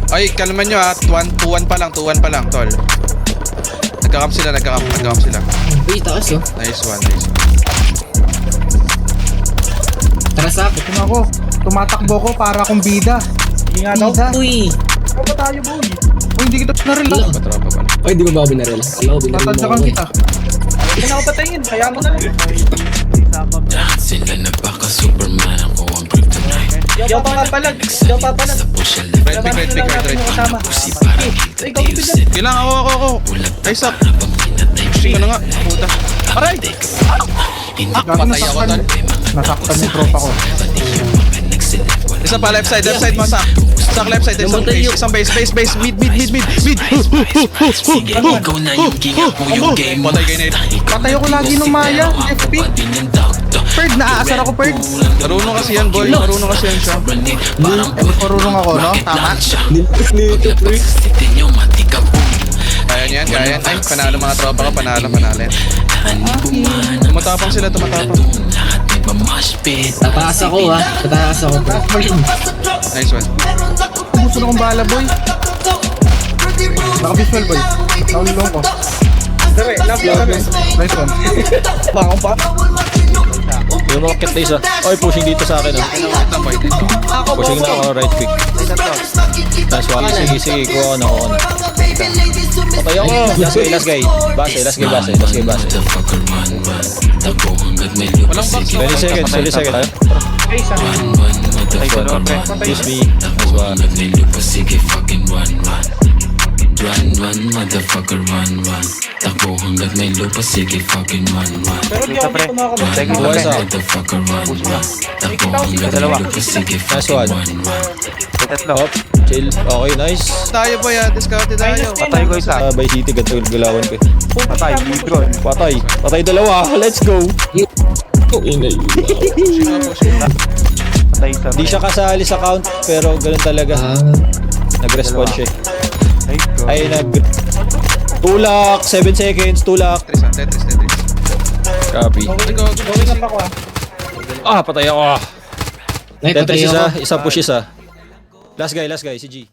Ay, kalman nyo ha. 2-1 pa lang, tol. Nagkakam sila. Uy, taas oh. Nice one. Tara sa akin. Ito ako. Tumatakbo ko para akong bida. Hindi nga daw. Uy! Ano tayo, boy? Uy, hindi kita naril Wala. ah. Patropa pala. Uy, di ba ba binaril? Alam ko, binaril mo Tatadyakan ako. kita. Hindi na ako patayin. Kaya mo na lang. Lahat sila nagpaka-superman, ako ang kryptonite. Yaw pa nga palag. Sa push and Right pick. pussy parang guilty. Kailangan ako. Nice up. Ito na nga. Puta. Aray! Patay ako, tol. Nasaktan yung tropa ko. Isa pa, left side mo, Sak. Sak, left side, isang base, mid. Sige, ikaw na yung gingat mo yung game mo. Patay kayo na ito. Patay ako lagi ng Maya. FP. Perd, naaasar ako, Perd. Marunong kasi yan, boy. Marunong kasi yan siya. Marunong ako, no? Tama. Nito, pre. Kaya niyan. Ay, panalo mga tropa ko, panalo. Tumatapang sila. Tataas ako ha. Tataas ako. Nice one. Gusto na kong bala, boy. Naka-visual, boy. Naulong ko. Nice one. Bakong pa? Yung mga cat days ah. Oy, pushing dito sa akin ah. Pushing na ako, right click. Nice one. Sige, kuha ko na. Patay ako. Last guy. Base. Walang box. 20 seconds tayo. Excuse me. Nice one. Run, motherfucker, run. Takbo hanggat may lupa, sige fucking run. Pero di ako tumakabot. Buhay sa Motherfucker, run. Takbo hanggat may lupa, sige Nice fucking one. run. Hop. Chill. Okay, nice. Tayo, boy, ha. Discounted tayo. Patay ko isa. Bay City, ganito galawan ko eh. Patay, Libron. Patay dalawa. Let's go. Patay isa. Di siya kasali sa count, pero ganun talaga. Nag-respawn siya. Ay, tulak, 7 seconds, tulak. Tetris. Copy. Going up ako ah. Patay ako. Ay, Tetris patay ako. isa push isa. Last guy, si G.